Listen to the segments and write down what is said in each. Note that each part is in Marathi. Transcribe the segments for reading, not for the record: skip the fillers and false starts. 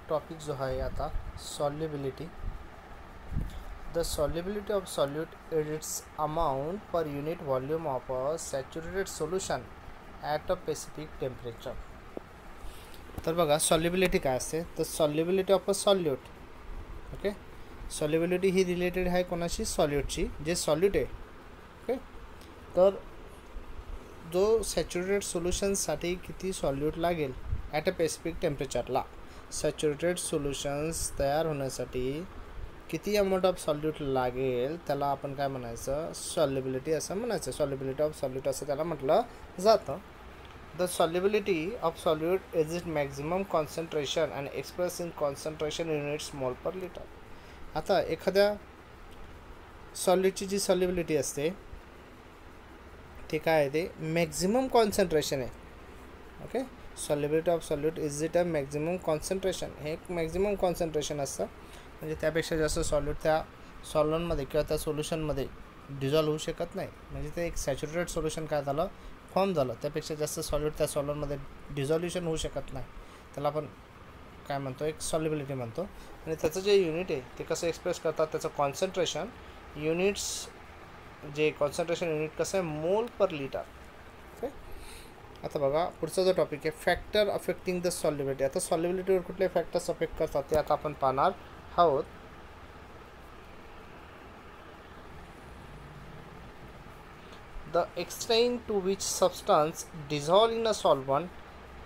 टॉपिक जो आहे आता solubility. The solubility of solute is its amount per unit volume of a saturated solution at a specific temperature. तर बघा सॉल्युबिलिटी काय असते, तर solubility of a solute. Okay, solubility he related आहे कोणाशी, सॉल्यूटची, जे सॉल्यूट आहे. ओके, तर जो सॅच्युरेटेड सोल्युशनसाठी किती सॉल्यूट लागेल ॲट अ स्पेसिफिक टेम्परेचरला, सॅच्युरेटेड सोल्युशन्स तयार होण्यासाठी किती अमाऊंट ऑफ सॉल्यूट लागेल त्याला आपण काय म्हणायचं, सॉल्युबिलिटी असं म्हणायचं. सॉल्युबिलिटी ऑफ सॉल्यूट असं त्याला म्हटलं जातं. The solubility of solute is it maximum concentration and express in concentration units मोल पर लिटर. आता एखाद्या सॉल्यूटची जी सॉल्युबिलिटी असते ते काय आहे, ते मॅक्झिमम कॉन्सन्ट्रेशन आहे. Okay, solubility of solute is it a maximum concentration. हे एक मॅक्झिमम कॉन्सन्ट्रेशन असतं, म्हणजे त्यापेक्षा जास्त सॉल्यूट त्या सॉल्व्हंटमध्ये किंवा त्या सोल्युशनमध्ये डिझॉल्व होऊ शकत नाही. म्हणजे ते एक सॅच्युरेटेड सोल्युशन काय झालं, फॉर्म झालं. त्यापेक्षा जास्त सॉल्यूट त्या सॉल्व्हंटमध्ये डिझॉल्युशन होऊ शकत नाही. त्याला आपण काय म्हणतो, एक सॉल्युबिलिटी म्हणतो. आणि त्याचं जे युनिट आहे ते कसं एक्सप्रेस करतात, त्याचं कॉन्सन्ट्रेशन युनिट्स, जे कॉन्सन्ट्रेशन युनिट कसं आहे, मोल पर लिटर. ओके, आता बघा पुढचा जो टॉपिक आहे, फॅक्टर अफेक्टिंग द सॉल्युबिलिटी. आता सॉल्युबिलिटीवर कुठले फॅक्टर्स अफेक्ट करतात ते आता आपण पाहणार आहोत. The extent to which substance dissolve in a solvent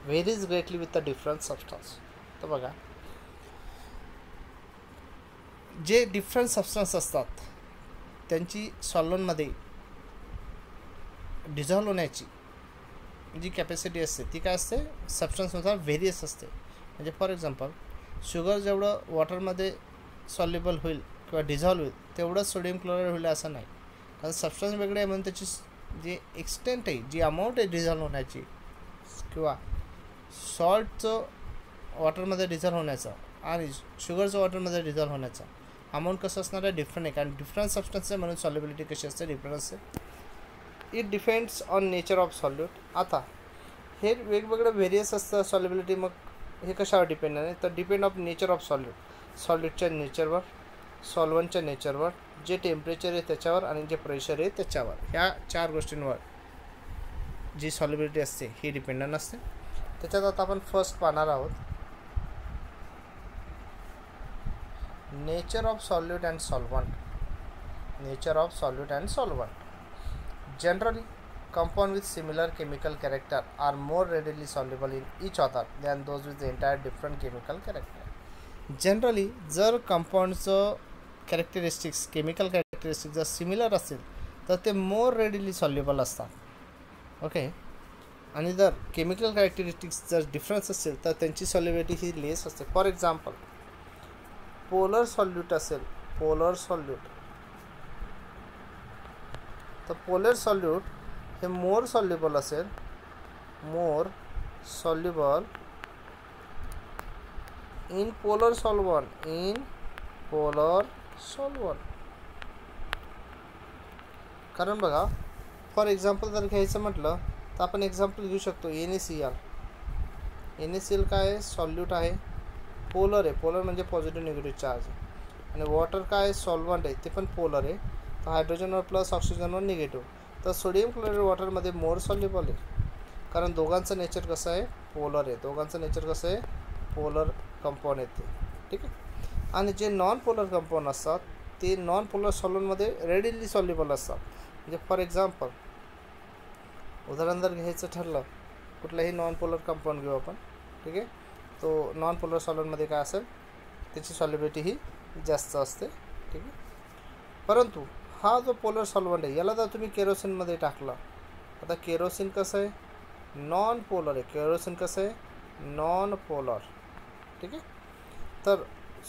varies greatly with the different substance. तर बघा, जे डिफरंट सबस्टन्स असतात त्यांची सॉल्व्हंटमध्ये डिझॉल्व होण्याची जी कॅपॅसिटी असते ती काय असते, सबस्टन्सनुसार व्हेरियस असते. म्हणजे फॉर एक्झाम्पल, शुगर जेवढं वॉटरमध्ये सॉल्युबल होईल किंवा डिझॉल्व होईल तेवढंच सोडियम क्लोराईड होईल असं नाही. कारण सबस्टन्स वेगळे आहे म्हणून त्याची जी एक्सटेंट आहे, जी अमाऊंट आहे डिझॉल्व होण्याची, किंवा सॉल्टचं वॉटरमध्ये डिझॉल्व होण्याचं आणि शुगरचं वॉटरमध्ये डिझॉल्व होण्याचं अमाऊंट कसं असणार आहे, डिफरंट आहे. कारण डिफरंट सबस्टन्स आहे म्हणून सॉल्युबिलिटी कशी असते, डिफरंट असते. It depends on nature of solute. आता हे वेगवेगळं व्हेरियस असतं सॉल्युबिलिटी. मग हे कशावर डिपेंड आहे, तर depend of nature of solute. सॉल्यूटच्या नेचरवर, सॉल्व्हंटच्या नेचरवर, जे टेम्परेचर आहे त्याच्यावर आणि जे प्रेशर आहे त्याच्यावर, ह्या 4 गोष्टींवर जी सॉल्युबिलिटी असते ही डिपेंडंट असते. त्याच्यात आता आपण फर्स्ट पाहणार आहोत, nature of solute and solvent. Nature of solute and solvent. Generally, compounds with similar chemical character are more readily soluble in each other than those with the entire different chemical character. Generally, जर कंपाऊंडचं कॅरेक्टरिस्टिक्स, केमिकल कॅरेक्टरिस्टिक्स जर सिमिलर असतील तर ते मोर रेडिली सॉल्युबल असतात. ओके, आणि जर केमिकल कॅरेक्टरिस्टिक्स जर डिफरन्स असतील तर त्यांची सॉल्युबिलिटी ही लेस असते. फॉर एक्झाम्पल, पोलर सॉल्यूट असेल, पोलर सॉल्यूट, तर पोलर सॉल्यूट हे मोर सॉल्युबल असेल, more soluble in polar solvent, in polar solvent. कारण बघा, फॉर एक्झाम्पल जर घ्यायचं म्हटलं तर आपण एक्झाम्पल घेऊ शकतो NaCl. NaCl काय आहे, सॉल्यूट आहे, पोलर आहे. पोलर म्हणजे पॉझिटिव्ह निगेटिव्ह चार्ज. आणि वॉटर काय आहे, सॉल्व्हंट आहे, ते पण पोलर आहे. तर हायड्रोजनवर प्लस, ऑक्सिजनवर निगेटिव्ह. तर सोडियम क्लोराईड वॉटरमध्ये मोर सॉल्युबल आहे, कारण दोघांचं नेचर कसं आहे, पोलर आहे. दोघांचं नेचर कसं आहे, पोलर कंपाऊंड येते. ठीक आहे. आणि जे नॉन पोलर कंपाऊंड असतात ते नॉन पोलर सॉल्व्हंटमध्ये रेडिली सॉल्युबल असतात. म्हणजे फॉर एक्झाम्पल, उदाहरण जर घ्यायचं ठरलं, कुठलाही नॉन पोलर कंपाऊंड घेऊ आपण. ठीक आहे. तो नॉन पोलर सॉल्व्हंटमध्ये काय असेल, त्याची सॉल्युबिलिटी ही जास्त असते. ठीक आहे. परंतु हा जो पोलर सॉल्व्हंट आहे याला जर तुम्ही केरोसिनमध्ये टाकला, आता केरोसिन कसं आहे, नॉन पोलर आहे. केरोसिन कसं आहे, नॉन पोलर. ठीक आहे. तर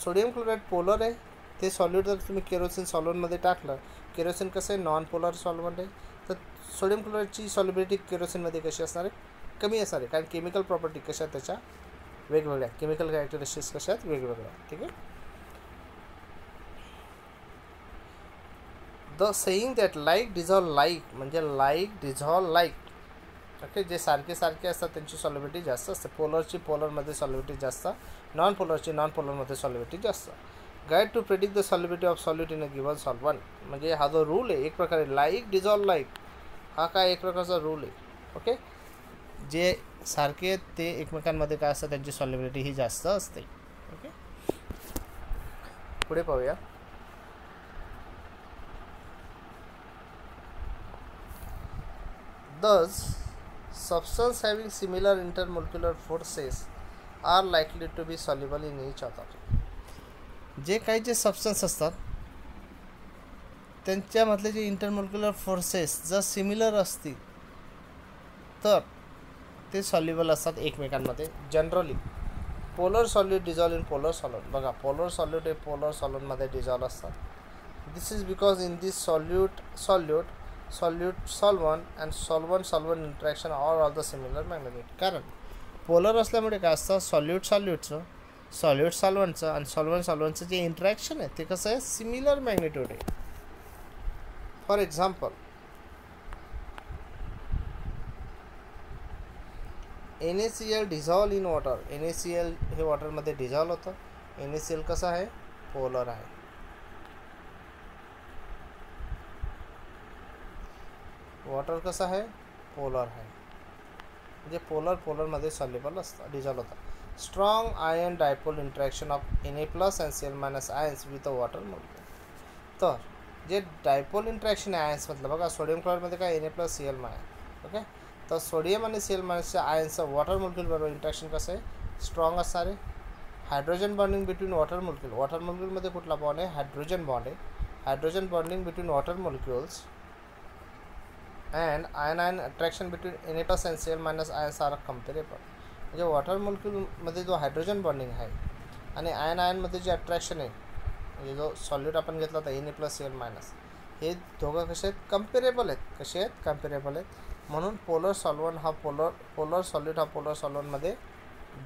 सोडियम क्लोराईड पोलर आहे, ते सॉल्यूट जर तुम्ही केरोसिन सॉल्व्हंटमध्ये टाकलं, केरोसिन कसं आहे, नॉन पोलर सॉल्व्हंट आहे. तर सोडियम क्लोराईडची सॉल्युबिलिटी केरोसिनमध्ये कशी असणार आहे, कमी असणार आहे. कारण केमिकल प्रॉपर्टी कशा त्याच्या वेगवेगळ्या, केमिकल कॅरेक्टरिस्टिक्स कशात वेगवेगळ्या. ठीक आहे. The saying that like dissolve like, म्हणजे लाईक डिझॉल्व लाईक, ओके, जे सारखे सारखे असतात त्यांची सॉल्युबिलिटी जास्त असते. पोलरची पोलरमध्ये सॉल्युबिलिटी जास्त, नॉन पोलरची नॉन पोलरमध्ये सॉल्युबिलिटी जास्त. Guide to predict the solubility of solute in a given solvent, म्हणजे हा जो रूल आहे एक प्रकारे लाईक डिझॉल्व लाईक, हा काय एक प्रकारचा रूल आहे. ओके, जे सारखे आहेत ते एकमेकांमध्ये काय असतं, त्यांची सॉल्युबिलिटी ही जास्त असते. ओके, पुढे पाहूया. Thus, substances having similar intermolecular forces are likely to be soluble in each other. जे काही जे सबस्टन्स असतात त्यांच्यामधले जे इंटरमोलिक्युलर फोर्सेस जर सिमिलर असतील तर ते सॉल्युबल असतात एकमेकांमध्ये. Generally polar solute dissolve in polar solute. बघा, पोलर सॉल्यूट हे पोलर सॉल्यूटमध्ये डिझॉल्व असतात. This is because in this solute solvent and solvent interaction are all the similar magnitude. कारण पोलर असल्यामुळे काय असतं, सॉल्यूट सॉल्वंटचं आणि सॉल्वंटचं जे इंटरॅक्शन आहे ते कसं आहे, सिमिलर मॅग्निट्यूड आहे. For example, NaCl dissolve in water. NaCl हे वॉटरमध्ये डिझॉल्व होतं. NaCl कसं आहे, पोलर आहे. वॉटर कसं आहे, पोलर आहे, म्हणजे पोलरमध्ये सॉल्युबल असतं, डिझॉल्व होतं. Strong ion dipole interaction of Na+ and Cl- ions with a water molecule. तर जे डायपोल इंटरॅक्शन आहे आयन्समधलं, बघा सोडियम क्लोराईडमध्ये काय Na+ Cl-. ओके, तर सोडियम आणि Cl- आयन्सचं वॉटर मॉलिक्यूल बरोबर इंटरॅक्शन कसं आहे, स्ट्रॉंग असणार आहे. हायड्रोजन बॉन्डिंग बिटवीन वॉटर मॉलिक्यूलमध्ये कुठला बॉन्ड आहे, हायड्रोजन बॉन्ड आहे. Hydrogen bonding between water molecules and ion attraction between Na+ and Cl- ions are comparable. म्हणजे वॉटर मॉलिक्यूलमध्ये जो हायड्रोजन बॉन्डिंग आहे आणि आयनमध्ये जे अट्रॅक्शन आहे, म्हणजे जो सॉल्यूट आपण घेतला होता Na+ Cl-, हे दोघं कसे आहेत, कम्पेरेबल आहेत. कसे आहेत, कम्पेरेबल आहेत. म्हणून पोलर सॉल्वंट हा पोलर सॉल्यूट हा पोलर सॉल्वंटमध्ये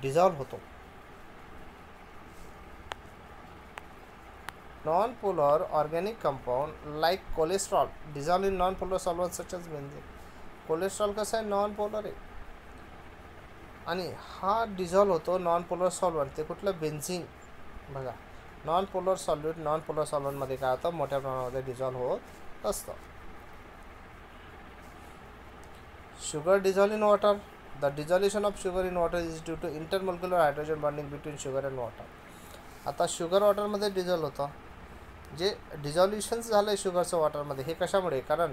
डिझॉल्व होतो. Non-polar organic compound like cholesterol dissolve in non-polar solvents such as benzene. Cholesterol कसं आहे, नॉन पोलर आहे आणि हा डिझॉल्व होतो नॉन पोलर सॉल्वंट. ते कुठलं, बेन्झीन. बघा, नॉन पोलर सॉल्वंटमध्ये काय होतं, मोठ्या प्रमाणामध्ये डिझॉल्व होत असतं. Sugar dissolve in water. The dissolution of sugar in water is due to intermolecular hydrogen bonding between sugar and water. आता शुगर वॉटरमध्ये डिझॉल्व होतं. जे डिझॉल्युशन्स झालं आहे शुगरचं वॉटरमध्ये, हे कशामुळे, कारण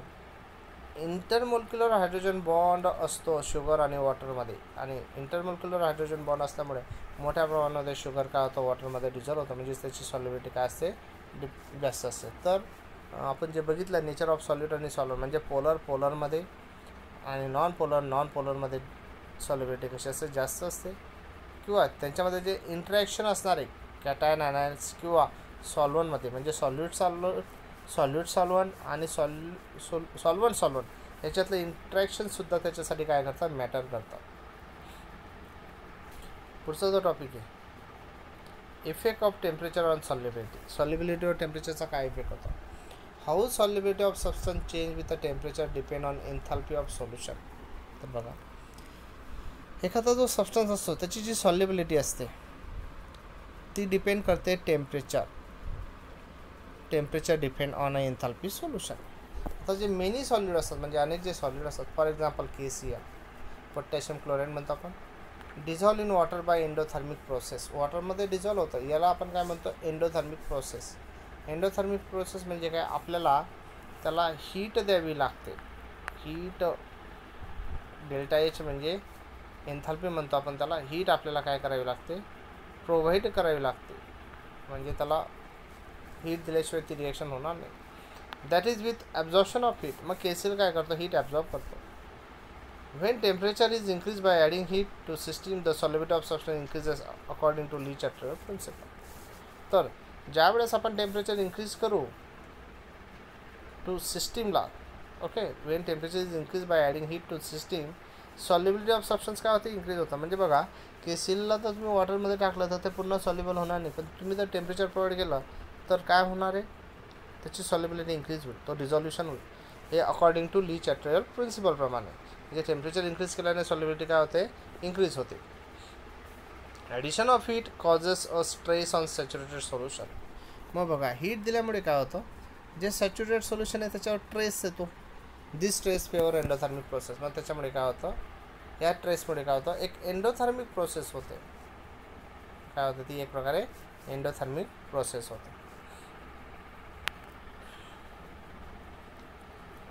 इंटरमोलिक्युलर हायड्रोजन बॉन्ड असतो शुगर आणि वॉटरमध्ये, आणि इंटरमोलिक्युलर हायड्रोजन बॉन्ड असल्यामुळे मोठ्या प्रमाणामध्ये शुगर काय होतं, वॉटरमध्ये डिझॉल्व होतं. म्हणजे त्याची सॉल्युबिलिटी काय असते, जास्त असते. तर आपण जे बघितलं नेचर ऑफ सॉल्यूट आणि सॉल्वंट, म्हणजे पोलरमध्ये आणि नॉन पोलरमध्ये सॉल्युबिलिटी कशी असते, जास्त असते. किंवा त्यांच्यामध्ये जे इंटरॅक्शन असणार आहे कॅटायन आयन्स किंवा सॉल्वंटमध्ये, म्हणजे सॉल्यूट सॉल्वंट आणि सॉल्वंट याच्यातलं इंटरॅक्शनसुद्धा त्याच्यासाठी काय करतात, मॅटर करतात. पुढचा जो टॉपिक आहे, इफेक्ट ऑफ टेम्परेचर ऑन सॉल्युबिलिटीवर टेम्परेचरचा काय इफेक्ट होता. How solubility of substance change with the temperature depend on एन्थॅल्पी of solution. तर बघा, एखादा जो सबस्टन्स असतो त्याची जी सॉल्युबिलिटी असते ती डिपेंड करते temperature depend on a एन्थॅल्पी solution. आता जे मेनी सॉल्यूट असतात, म्हणजे अनेक जे सॉल्यूट असतात, for example KCl, potassium chloride म्हणतो आपण, dissolve in water by endothermic process. वॉटरमध्ये डिझॉल्व होतं, याला आपण काय म्हणतो, एंडोथर्मिक प्रोसेस. एंडोथर्मिक प्रोसेस म्हणजे काय, आपल्याला त्याला हीट द्यावी लागते. हीट ΔH म्हणजे एन्थॅल्पी म्हणतो आपण त्याला. हीट आपल्याला काय करावी लागते, प्रोव्हाइड करावी लागते. म्हणजे त्याला हीट दिल्याशिवाय ती रिएक्शन होणार नाही. That is with absorption of heat. मग KCl काय करतो, हीट ॲब्झॉर्ब करतो. When temperature is increase by adding heat to system, the solubility of substance increases according to Le Chatelier principle. तर ज्यावेळेस आपण टेम्परेचर इन्क्रीज करू टू सिस्टीमला, okay, when temperature is increase by adding heat to system, solubility of substance काय होते, इन्क्रीज होतं. म्हणजे बघा, KClला तर तुम्ही वॉटरमध्ये टाकलं तर ते पूर्ण सॉल्युबल होणार नाही, पण तुम्ही जर टेम्परेचर प्रोव्हाइड केलं तर काय होणार आहे, त्याची सॉल्युबिलिटी इन्क्रीज होईल, तो डिझॉल्युशन होईल. हे अकॉर्डिंग टू ली चॅट्रेयल प्रिन्सिपलप्रमाणे. म्हणजे टेम्परेचर इंक्रीज केल्याने सॉल्युबिलिटी काय होते, इंक्रीज होते. Addition of heat causes a stress on saturated solution. मग बघा, हीट दिल्यामुळे काय होतं, जे सॅच्युरेटेड सोल्युशन आहे त्याच्यावर ट्रेस येतो. दिस ट्रेस फेवर एंडोथर्मिक प्रोसेस. मग त्याच्यामुळे काय होतं, या ट्रेसमुळे काय होतं, एक एंडोथर्मिक प्रोसेस होते. काय होतं, ती एक प्रकारे एंडोथर्मिक प्रोसेस होते.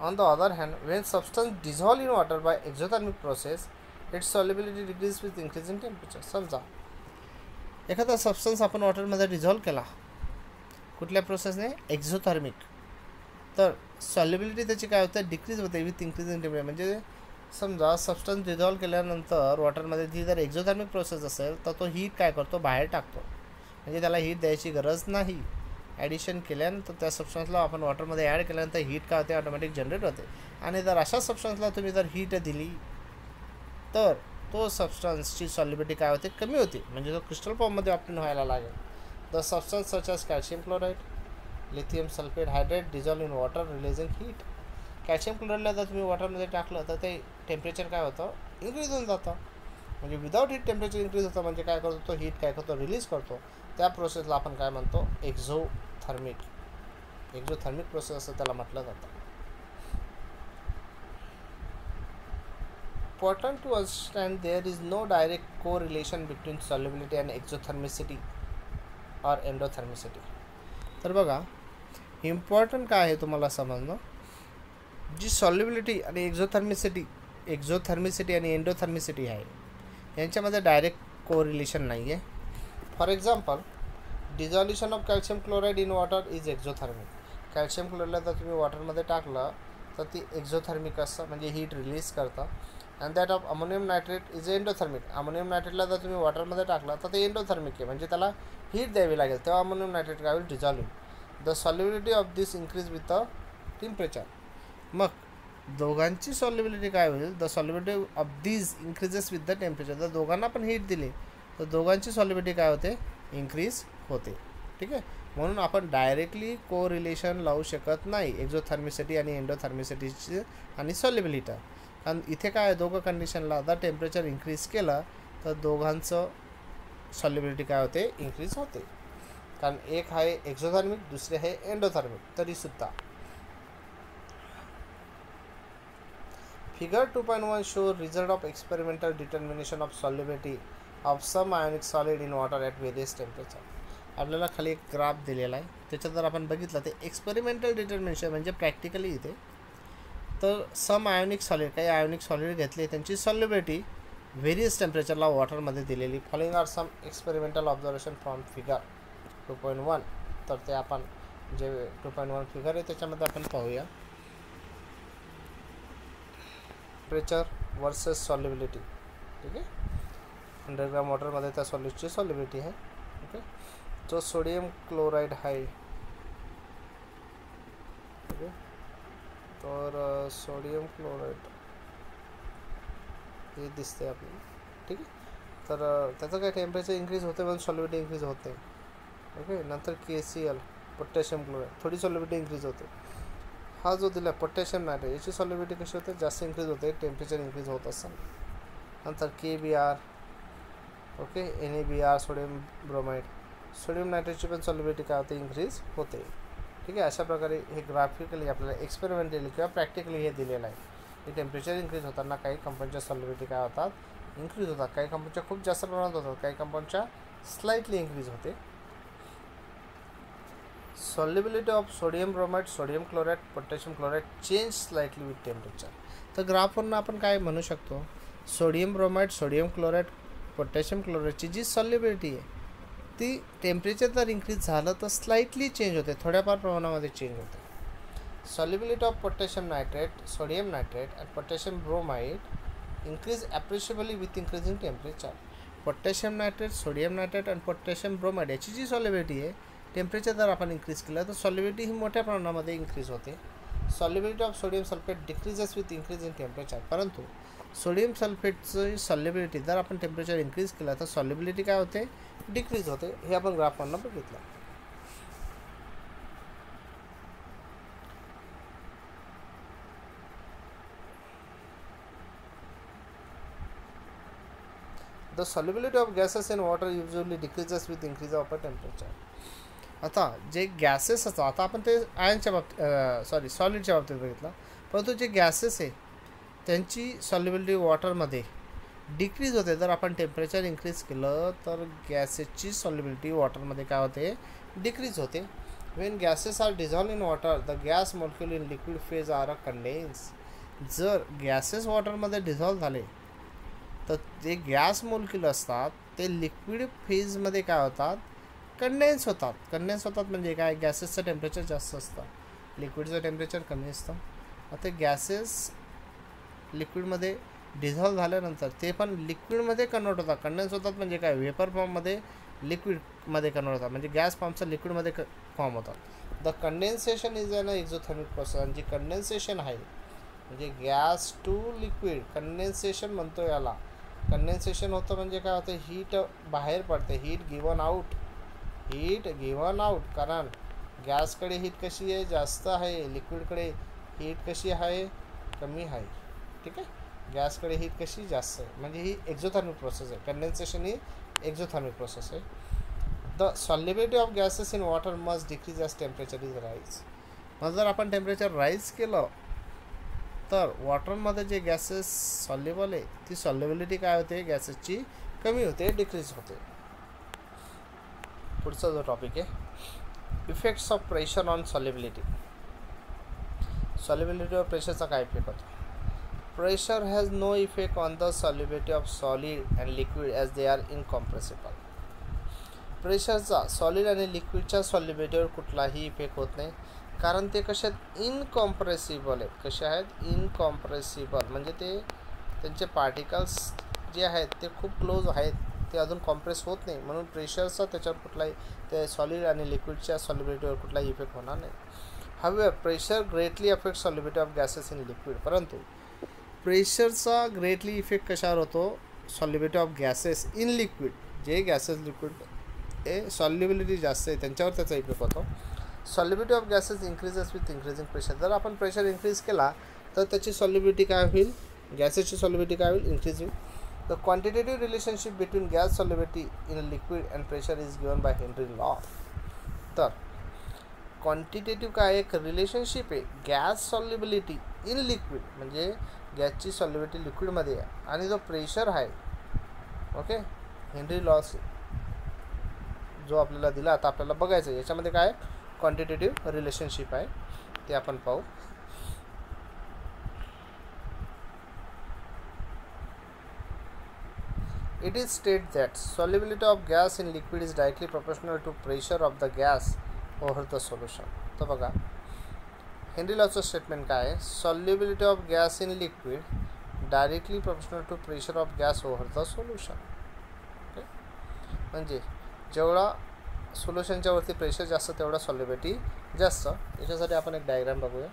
On the other hand, when substance dissolve in water by exothermic process, its solubility decreases with increase in temperature. समजा एखादा सबस्टन्स आपण वॉटरमध्ये डिझॉल्व केला, कुठल्या प्रोसेसने, एक्झोथर्मिक, तर सॉल्युबिलिटी त्याची काय होते, डिक्रीज होते विथ इन्क्रीज इन टेम्परेचर. म्हणजे समजा सबस्टन्स डिझॉल्व केल्यानंतर वॉटरमध्ये ती जर एक्झोथर्मिक प्रोसेस असेल तर तो हीट काय करतो, बाहेर टाकतो. म्हणजे त्याला हीट द्यायची गरज नाही. ॲडिशन केल्यानंतर त्या सबस्टन्सला आपण वॉटरमध्ये ॲड केल्यानंतर हीट काय होते, ऑटोमॅटिक जनरेट होते. आणि जर अशा सबस्टन्सला तुम्ही जर हीट दिली तर तो सबस्टन्सची सॉल्युबिलिटी काय होते, कमी होते. म्हणजे तो क्रिस्टल फॉर्ममध्ये ऑप्टेन व्हायला लागेल. The substance such as calcium chloride, lithium sulphate hydrate dissolve in water releasing heat. Calcium क्लोराईडला जर तुम्ही वॉटरमध्ये टाकलं तर ते टेम्परेचर काय होतं, इन्क्रीज होऊन जातं. म्हणजे विदाऊट हीट टेम्परेचर इन्क्रीज होतं. म्हणजे काय करतो, तो हीट काय करतो, रिलीज करतो. त्या प्रोसेसला आपण काय म्हणतो, एक्झोथर्मिक प्रोसेस असं त्याला म्हटलं जातं. Important to understand there is no direct correlation between solubility and exothermicity or endothermicity. तर बघा, इम्पॉर्टंट काय आहे तुम्हाला समजणं, जी सॉल्युबिलिटी आणि एक्झोथर्मिसिटी आणि एंडोथर्मिसिटी आहे यांच्यामध्ये डायरेक्ट कोरिलेशन नाही आहे. For example, dissolution of calcium chloride in water is exothermic. Calcium क्लोराईडला जर तुम्ही वॉटरमध्ये टाकलं तर ती एक्झोथर्मिक असतं, म्हणजे हीट रिलीज करतं. And that of ammonium nitrate is endothermic. Ammonium नायट्रेटला जर तुम्ही वॉटरमध्ये टाकलं तर ते एंडोथर्मिक आहे, म्हणजे त्याला हीट द्यावी लागेल, तेव्हा अमोनियम नायट्रेट काय होईल, dissolve. The solubility of this increase with the temperature. मग दोघांची सॉल्युबिलिटी काय होईल, the solubility of this increases with the temperature. जर दोघांना पण हीट दिली तर दोघांची सॉल्युबिलिटी काय होते, इन्क्रीज होते. ठीक आहे. म्हणून आपण डायरेक्टली को रिलेशन लावू शकत नाही एक्झोथर्मिसिटी आणि एंडोथर्मिसिटीची आणि सॉल्युबिलिटी. कारण इथे काय आहे, दोघं कंडिशनला जर टेम्परेचर इन्क्रीज केलं तर दोघांचं सॉल्युबिलिटी काय होते, इन्क्रीज होते. कारण एक आहे एक्झोथर्मिक, दुसरे आहे एंडोथर्मिक. तरीसुद्धा figure 2.1 show result of experimental determination of solubility of some ionic solid in water at various temperature. आपल्याला खाली एक ग्राफ दिलेला आहे, त्याच्यात जर आपण बघितलं ते एक्सपेरिमेंटल डिटर्मिनेशन म्हणजे प्रॅक्टिकली इथे. तर सम आयोनिक सॉलिड, काही आयोनिक सॉलिड घेतले, त्यांची सॉल्युबिलिटी व्हेरियस टेम्परेचरला वॉटरमध्ये दिलेली. Following are some experimental observation from figure 2.1. तर ते आपण जे 2.1 फिगर आहे त्याच्यामध्ये आपण पाहूया. Temperature versus solubility. ठीक आहे. 100 ग्राम वॉटरमध्ये त्या सॉल्यूटची सॉल्युबिलिटी आहे. ओके. जो सोडियम क्लोराईड आहे, ओके, तर सोडियम क्लोराईड हे दिसते आपल्याला. ठीक आहे. तर त्याचं काय टेम्परेचर इन्क्रीज होते पण सॉल्युबिलिटी इन्क्रीज होते. ओके. नंतर KCl पोटॅशियम क्लोराईड, थोडी सॉल्युबिलिटी इन्क्रीज होते. हा जो दिला पोटॅशियम नायट्रेट, याची सॉल्युबिलिटी कशी होते, जास्त इन्क्रीज होते टेम्परेचर इन्क्रीज होत असताना. नंतर KBr, okay, NaBr sodium bromide, sodium नायट्रेटची पण सॉल्युबिलिटी काय होते, इन्क्रीज होते. ठीक आहे. अशा प्रकारे हे ग्राफिकली आपल्याला एक्सपेरिमेंटली किंवा प्रॅक्टिकली हे दिलेलं आहे की टेम्परेचर इन्क्रीज होताना काही कंपाऊंडच्या सॉल्युबिलिटी काय होतात, इन्क्रीज होतात. काही कंपाऊंडच्या खूप जास्त प्रमाणात होतात, काही कंपाऊंडच्या स्लाइटली इन्क्रीज होते. Solubility of sodium bromide, sodium chloride, potassium chloride change slightly with temperature. तर ग्राफवरून आपण काय म्हणू शकतो, sodium bromide, sodium chloride, potassium क्लोराईडची जी सॉल्युबिलिटी आहे ती टेम्परेचर जर इन्क्रीज झालं तर स्लाइटली चेंज होते, थोड्याफार प्रमाणामध्ये चेंज होते. Solubility of potassium nitrate, sodium nitrate and potassium bromide increase appreciably with increasing temperature. Potassium nitrate, sodium nitrate आणि पोटॅशियम ब्रोमाइड याची जी सॉल्युबिलिटी आहे, टेम्परेचर जर आपण इन्क्रीज केलं तर सॉल्युबिलिटी ही मोठ्या प्रमाणामध्ये इन्क्रीज होते. Solubility of sodium sulphate decreases with increase in temperature. परंतु सोडियम सल्फेटची सॉल्युबिलिटी जर आपण टेम्परेचर इन्क्रीज केलं तर सॉल्युबिलिटी काय होते, डिक्रीज होते. हे आपण ग्राफवरून बघितलं. The solubility of gases in water usually decreases with increase of temperature. आता जे गॅसेस असतात, आता आपण ते आयनच्या बाबतीत सॉलिडच्या बाबतीत बघितलं, परंतु जे गॅसेस आहे त्यांची सॉल्युबिलिटी वॉटरमध्ये डिक्रीज होते. जर आपण टेम्परेचर इन्क्रीज केलं तर गॅसेसची सॉल्युबिलिटी वॉटरमध्ये काय होते, डिक्रीज होते. When gases are dissolve in water the gas molecule in liquid phase are a condense. जर गॅसेस वॉटरमध्ये डिझॉल्व झाले तर जे गॅस मॉलिक्यूल असतात ते लिक्विड फेजमध्ये काय होतात, कंडेन्स होतात. कंडेन्स होतात म्हणजे काय, गॅसेसचं टेम्परेचर जास्त असतं, लिक्विडचं टेम्परेचर कमी असतं. आता गॅसेस लिक्विडमध्ये डिझॉल्व झाल्यानंतर ते पण लिक्विडमध्ये कन्वर्ट होतात. कंडेन्स होतात म्हणजे काय, वेपर फॉर्ममध्ये लिक्विडमध्ये कन्वर्ट होतात, म्हणजे गॅस फॉर्मचं लिक्विडमध्ये फॉर्म होतात. The condensation is an exothermic process. आणि जी कंडेन्सेशन आहे म्हणजे गॅस टू लिक्विड कंडेन्सेशन म्हणतो याला. कंडेन्सेशन होतं म्हणजे काय होतं, हीट बाहेर पडते, हीट गिवन आउट. कारण गॅसकडे हीट कशी आहे, जास्त आहे, लिक्विडकडे हीट कशी आहे, कमी आहे. ठीक आहे, गॅसकडे हीट कशी जास्त आहे, म्हणजे ही एक्झोथर्मिक प्रोसेस आहे. कंडेन्सेशन ही एक्झोथर्मिक प्रोसेस आहे. The solubility of gases in water must decrease as temperature is rise. मग जर आपण टेम्परेचर राईज केलं तर वॉटरमध्ये जे गॅसेस सॉल्युबल आहे ती सॉल्युबिलिटी काय होते, गॅसेसची कमी होते, डिक्रीज होते. पुढचा जो टॉपिक आहे, effects of pressure on solubility. सॉल्युबिलिटीवर प्रेशरचा काय इफेक्ट होतो. Pressure has no effect on the solubility of solid and liquid as they are incompressible. प्रेशरचा सॉलिड आणि लिक्विडच्या सॉल्युबिलिटीवर कुठलाही इफेक्ट होत नाही, कारण ते कसे आहेत, इनकॉम्प्रेसिबल आहेत. कसे आहेत, इनकॉम्प्रेसिबल म्हणजे ते त्यांचे पार्टिकल्स जे आहेत ते खूप क्लोज आहेत, ते अजून कॉम्प्रेस होत नाही, म्हणून प्रेशरचा त्याच्यावर कुठलाही, ते सॉलिड आणि लिक्विडच्या सॉल्युबिलिटीवर कुठलाही इफेक्ट होणार नाही. However pressure greatly affect solubility of gases in liquid. परंतु प्रेशरचा ग्रेटली इफेक्ट कशावर होतो, solubility of gases in liquid. जे गॅसेस लिक्विड हे सॉल्युबिलिटी जास्त आहे त्यांच्यावर त्याचा इफेक्ट होतो. Solubility of gases increases with increasing pressure. जर आपण प्रेशर इन्क्रीज केला तर त्याची सॉल्युबिलिटी काय होईल, गॅसेसची सॉल्युबिलिटी काय होईल, इन्क्रीज होईल. The quantitative relationship between gas solubility in liquid and pressure is given by Henry law. तर क्वांटिटेटिव्ह काय एक रिलेशनशिप आहे, गॅस सॉल्युबिलिटी इन लिक्विड म्हणजे गॅसची सॉल्युबिलिटी लिक्विडमध्ये आहे आणि जो प्रेशर आहे, ओके, हेनरी लॉ जो आपल्याला दिला. आता आपल्याला बघायचं आहे याच्यामध्ये काय क्वांटिटेटिव्ह रिलेशनशिप आहे ते आपण पाहू. It is stated that solubility of gas in liquid is directly proportional to pressure of the gas over the solution. तर बघा हेनरी लॉचं स्टेटमेंट काय आहे, solubility of gas in liquid directly proportional to pressure of gas over the solution. Okay, म्हणजे जेवढा सोल्युशनच्या वरती प्रेशर जास्त तेवढा सॉल्युबिलिटी जास्त. याच्यासाठी आपण एक डायग्राम बघूया.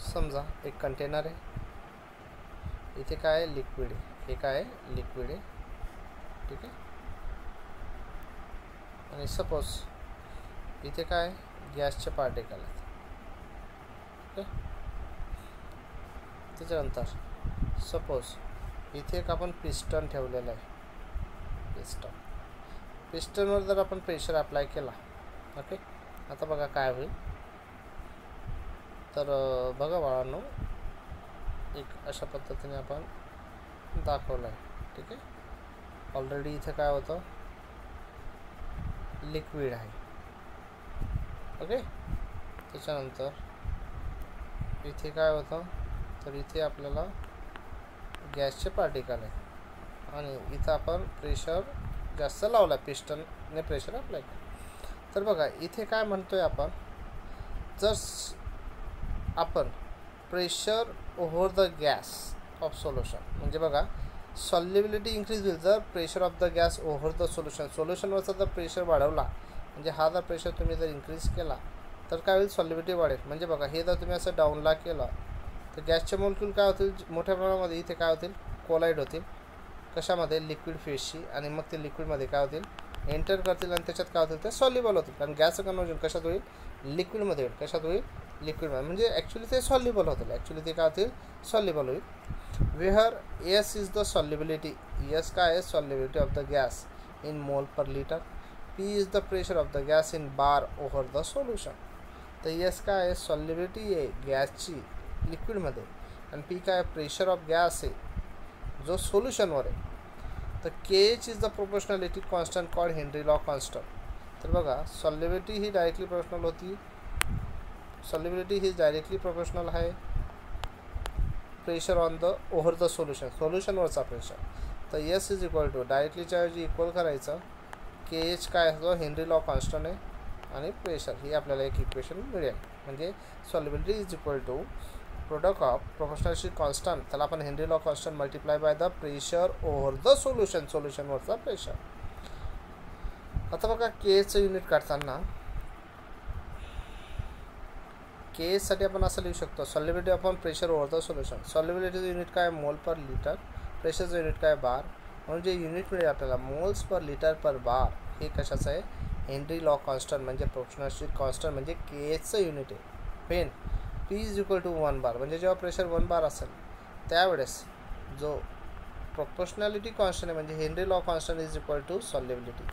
समजा एक कंटेनर आहे, इथे काय आहे, लिक्विड आहे, हे काय आहे, लिक्विड आहे. ठीक आहे, आणि सपोज इथे काय गॅसचे पार्टिकल आहेत. ओके, त्याच्यानंतर सपोज इथे एक आपण पिस्टन ठेवलेलं आहे. पिस्टनवर जर आपण प्रेशर अप्लाय केला, ओके, आता बघा काय होईल. तर बघा बाळांनो, एक अशा पद्धतीने आपण दाखवलं आहे. ठीक आहे, ऑलरेडी इथे काय होतं, लिक्विड आहे. ओके, त्याच्यानंतर इथे काय होतं, तर इथे आपल्याला गॅसचे पार्टिकल आहे आणि इथं आपण प्रेशर जास्त लावला, पिस्टनने प्रेशर अप्लाय केलं. तर बघा इथे काय म्हणतोय आपण, जर आपण pressure over the gas of solution म्हणजे बघा सॉल्युबिलिटी इन्क्रीज होईल जर pressure of the gas over the सोल्युशनवरचा जर प्रेशर वाढवला, म्हणजे हा जर प्रेशर तुम्ही जर इन्क्रीज केला तर काय होईल, सॉल्युबिलिटी वाढेल. म्हणजे बघा हे जर तुम्ही असं डाऊनला केलं तर गॅसचे मॉलिक्यूल काय होतील, मोठ्या प्रमाणामध्ये इथे काय होतील, कोलाईड होतील. कशामध्ये, लिक्विड फेजशी, आणि मग ते लिक्विडमध्ये काय होतील, एंटर करतील आणि त्याच्यात काय होतील, ते सॉल्युबल होतील. कारण गॅसचं कन्वर्जन कशात होईल, लिक्विडमध्ये होईल. कशात होईल, लिक्विडमध्ये, म्हणजे ॲक्च्युली ते सॉल्युबल होतील. ॲक्च्युली ते काय होतील, सॉल्युबल होईल. Where S is the solubility, S काय आहे, solubility of the gas in mole per litre, P is the pressure of the gas in bar over the solution. तर एस काय आहे, सॉल्युबिलिटी आहे गॅसची लिक्विडमध्ये, आणि पी काय, प्रेशर ऑफ गॅस आहे जो सोल्युशनवर आहे. तर K H is the proportionality constant called Henry law constant. तर बघा सॉल्युबिलिटी ही डायरेक्टली प्रोपोर्शनल होती, सॉल्युबिलिटी ही डायरेक्टली प्रोपोर्शनल आहे pressure on the over the solution, सोल्युशनवरचा प्रेशर. तर एस इज इक्वल टू डायरेक्टलीच्या ऐवजी इक्वल करायचं, के एच काय असतो, हेनरी लॉ कॉन्स्टंट आहे, आणि प्रेशर ही आपल्याला एक इक्वेशन मिळेल. म्हणजे solubility is equal to product of proportionality constant, त्याला आपण Henry law constant multiply by the pressure over the solution, सोल्युशनवरचा प्रेशर. आता बघा के एचचं युनिट काढताना के एचसाठी आपण असं लिहू शकतो, solubility upon pressure over the solution. सॉल्युबिलिटीचं युनिट काय, मोल पर लिटर, प्रेशरचं युनिट काय, बार. म्हणून जे युनिट मिळेल आपल्याला मोल्स पर लिटर पर बार, हे कशाचं आहे, हेनरी लॉ कॉन्स्टंट म्हणजे प्रोपोर्शनॅलिटी कॉन्स्टंट म्हणजे के एचचं युनिट आहे. पेन P is equal to 1 bar, म्हणजे जेव्हा प्रेशर 1 बार असेल त्यावेळेस जो प्रोपोर्शनॅलिटी कॉन्स्टंट आहे म्हणजे Henry law constant is equal to solubility.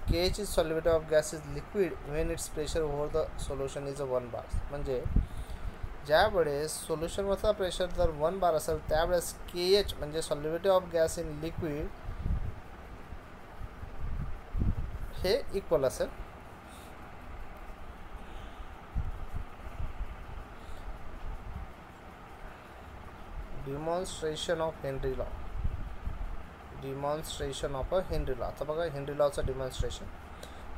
K H is solubility of gas is liquid when its pressure over the solution is 1 bar. म्हणजे ज्यावेळेस सोल्युशनवरचा प्रेशर जर 1 बार असेल त्यावेळेस के एच म्हणजे solubility of gas in liquid हे इक्वल असेल demonstration of Henry law, demonstration of a Henry law. आता बघा हेनरी लॉचं demonstration.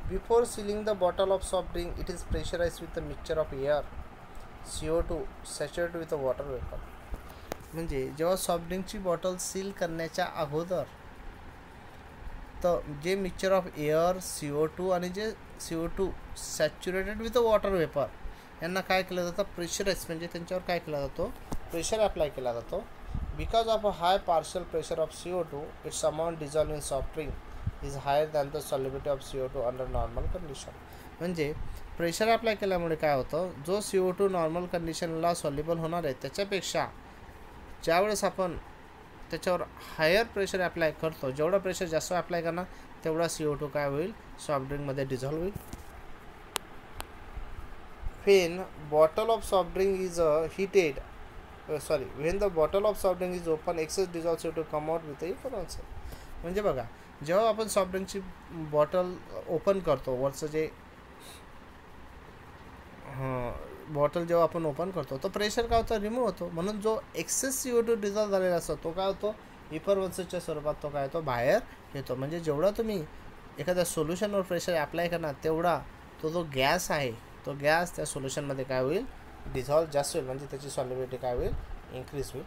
Before sealing the bottle of soft drink it is pressurise with a mixture of air CO2 saturate with a water vapour. म्हणजे जेव्हा सॉफ्ट ड्रिंकची बॉटल सील करण्याच्या अगोदर तर जे मिक्सचर ऑफ एअर CO2 आणि जे CO2 saturated with a water vapour यांना काय केलं जातं, प्रेशराइज म्हणजे त्यांच्यावर काय केला जातो, प्रेशर अप्लाय केला जातो. Because of a high partial pressure of CO2 its amount dissolve in soft drink is higher than the solubility of CO2 under normal condition. म्हणजे प्रेशर अप्लाय केल्यामुळे काय होतं, जो CO2 नॉर्मल कंडिशनला सॉल्युबल होणार आहे त्याच्यापेक्षा ज्यावेळेस आपण त्याच्यावर हायर प्रेशर अप्लाय करतो, जेवढं प्रेशर जास्त अप्लाय करणार तेवढा CO2 काय होईल, सॉफ्ट ड्रिंकमध्ये डिझॉल्व होईल. when bottle of soft drink is heated when the bottle of soft drink is open excess dissolved CO2 come out with a equivalence. म्हणजे बघा जेव्हा आपण सॉफ्ट ड्रिंकची बॉटल ओपन करतो, वरचं जे बॉटल जेव्हा आपण ओपन करतो तो प्रेशर काय होतं, रिमूव्ह होतो. म्हणून जो एक्सेस CO2 डिझॉल्व झालेला असतो तो काय होतो, इफरवन्सच्या स्वरूपात तो काय होतो, बाहेर येतो. म्हणजे जेवढा तुम्ही एखाद्या सोल्युशनवर प्रेशर अप्लाय करणार तेवढा तो जो गॅस आहे तो गॅस त्या सोल्युशनमध्ये काय होईल, डिझॉल्व जास्त होईल. म्हणजे त्याची सॉल्युबिलिटी काय होईल, इन्क्रीज होईल.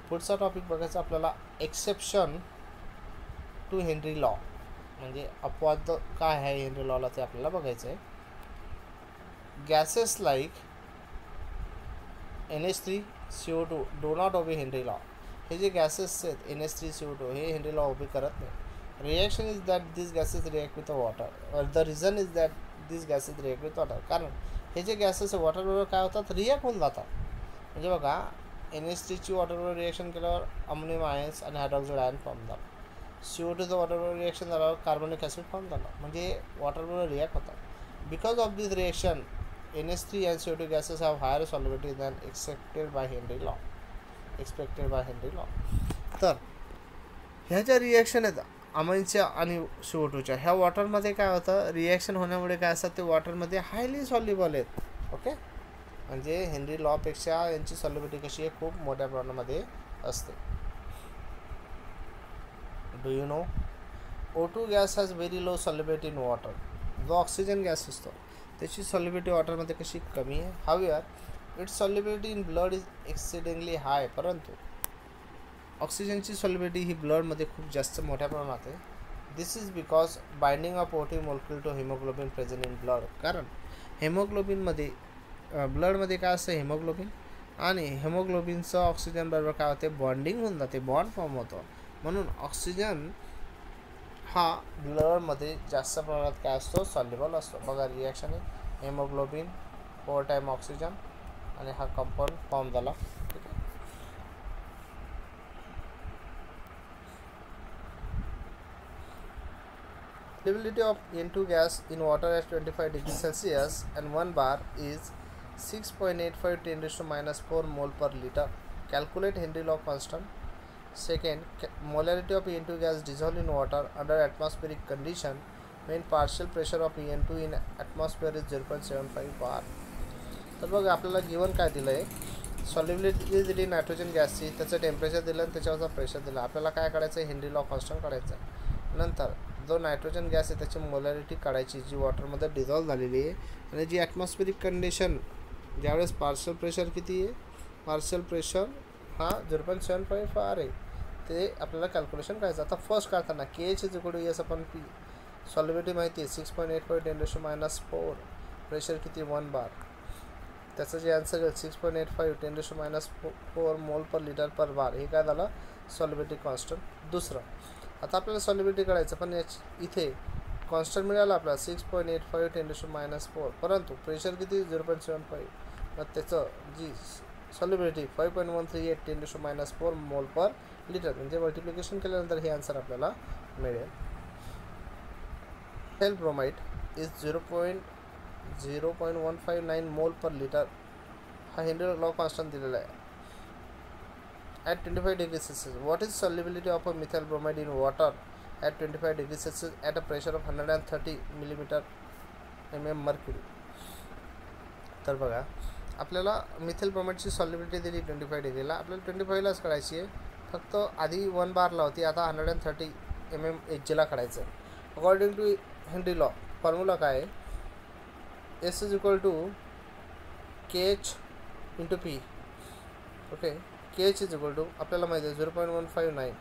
पुढचा टॉपिक बघायचा आपल्याला एक्सेप्शन टू हेनरी लॉ. म्हणजे अपवाद काय आहे हेनरी लॉला ते आपल्याला बघायचं आहे. Gases like NH3 CO2 do not obey Henry law. हे जे गॅसेस आहेत NH3 CO2 हे हेनरी लॉ ओबे करत नाही. Reaction is that this gases react with water. The reason is that this gases react with water. कारण हे जे गॅसेस वॉटरबरोबर काय होतात, रिॲक्ट होऊन जातात. म्हणजे बघा NH3ची वॉटरबरोबर रिॲक्शन केल्यावर अमोनियम आयन्स आणि हायड्रॉक्साईड आयन फॉर्म झाला. CO2चं वॉटरबरोबर रिॲक्शन झाल्यावर कार्बोनिक ॲसिड फॉर्म झाला. म्हणजे वॉटरबरोबर रिॲक्ट होतात. Because of this reaction NH3 and CO2 gases have higher solubility than expected by Henry law. तर ह्या ज्या रिॲक्शन आहेत अमाईनच्या आणि CO2च्या, ह्या वॉटरमध्ये काय होतं, रिॲक्शन होण्यामुळे काय असतात ते वॉटरमध्ये हायली सॉल्युबल आहेत. ओके, म्हणजे हेनरी लॉपेक्षा यांची सॉल्युबिलिटी कशी आहे, खूप मोठ्या प्रमाणामध्ये असते. Do you know O2 gas has very low solubility in water. जो ऑक्सिजन गॅस असतो त्याची सॉल्युबिलिटी वॉटरमध्ये कशी कमी आहे. However its solubility in blood is accidentally high. परंतु ऑक्सिजनची सॉल्युबिलिटी ही ब्लडमध्ये खूप जास्त मोठ्या प्रमाणात आहे. This is because binding of O2 molecule to haemoglobin present in blood. कारण हेमोग्लोबिनमध्ये ब्लडमध्ये काय असतं, हेमोग्लोबिन, आणि हेमोग्लोबिनचं ऑक्सिजन बरोबर काय होते, बॉन्डिंग होऊन जाते, बॉन्ड फॉर्म होतो. म्हणून ऑक्सिजन हा ब्लडमध्ये जास्त प्रमाणात काय असतो, सॉल्युबल असतो. बघा रिॲक्शन आहे हेमोग्लोबिन ओव्हर टाईम ऑक्सिजन आणि हा कंपाऊंड फॉर्म झाला. ठीक आहे. Solubility of N2 gas in water at 25 degrees Celsius and 1 bar is 6.85 10 raised to minus 4 mole per liter. Calculate Henry law constant. Second, molarity of En2 gas dissolved in water under atmospheric condition when partial pressure of En2 in atmosphere is 0.75 bar. तर बघा आपल्याला गिवन काय दिलं आहे, सॉल्युबिलिटी दिली नायट्रोजन गॅसची, त्याचं टेम्परेचर दिलं आणि त्याच्यावरचा प्रेशर दिला. आपल्याला काय काढायचं आहे, हेनरी लॉ कॉन्स्टंट काढायचा आहे. नंतर जो नायट्रोजन गॅस आहे त्याची मोलॅरिटी काढायची जी वॉटरमध्ये डिझॉल्व झालेली आहे, आणि जी ॲटमॉस्फेरिक कंडिशन ज्यावेळेस पार्शियल प्रेशर किती आहे, पार्शियल प्रेशर हा 0.75 आर आहे, ते आपल्याला कॅल्क्युलेशन करायचं. आता फर्स्ट काढताना K H is equal to S upon P, solubility माहिती आहे 6.85 10 raised to minus 4, प्रेशर किती 1 बार, त्याचं जे आन्सर आहे 6.85 10 raised to minus 4 मोल पर लिटर पर बार. हे काय झालं, सॉल्युबिलिटी कॉन्स्टंट. दुसरं, आता आपल्याला सॉल्युबिलिटी करायचं, पण इथे कॉन्स्टंट मिळाला आपल्याला 6.85 10 raised to minus 4, परंतु प्रेशर किती 0.75, मग त्याचं जी सॉल्युबिलिटी 5.138 10 raised to minus 4 मोल पर लिटर, म्हणजे मल्टिप्लिकेशन केल्यानंतर हे आन्सर आपल्याला मिळेल. मिथाइल ब्रोमाइड इज 0.159 मोल पर लिटर, हा हेनरी लॉ कॉन्स्टंट दिलेला आहे. At 25 degree Celsius, what is solubility of a methyl bromide in water at 25 degree Celsius at a pressure of 130 millimetre mm mercury. तर बघा आपल्याला मिथाइल ब्रोमाइडची सॉल्युबिलिटी दिली 25 डिग्रीला, आपल्याला 25लाच काढायची आहे, फक्त आधी 1 बारला होती, आता 130 mm HGला काढायचं आहे. According to Henry law formula काय आहे, S is equal to K H into P. Okay, K H is equal to आपल्याला माहिती आहे 0.159.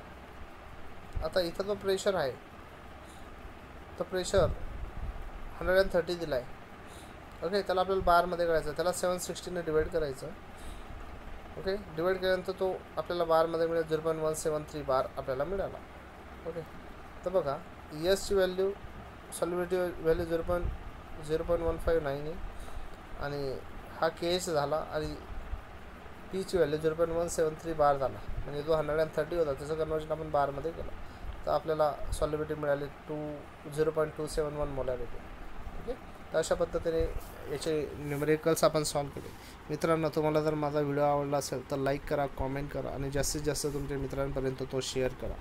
आता इथं जो प्रेशर आहे तो प्रेशर 130 दिला आहे. ओके, त्याला आपल्याला बारमध्ये करायचं, त्याला 760ने डिवाईड करायचं. ओके, डिवाईड केल्यानंतर तो आपल्याला बारमध्ये मिळेल 0.173 बार आपल्याला मिळाला. ओके, तर बघा एसची व्हॅल्यू सॉल्युबिलिटी व्हॅल्यू 0.159 आहे, आणि हा के एच झाला, आणि पीची व्हॅल्यू 0.173 बार झाला, म्हणजे जो 130 होता त्याचं कन्वर्जन आपण बारमध्ये केलं, तर आपल्याला सॉल्युबिलिटी मिळाली 0.271 मोलॅरिटी. ओके, तर अशा पद्धतीने याचे न्यूमेरिकल्स आपण सॉल्व केले. मित्रांनो, तुम्हाला जर माझा व्हिडिओ आवडला असेल तर लाईक करा, कॉमेंट करा, आणि जास्तीत जास्त तुमच्या मित्रांपर्यंत तो शेअर करा.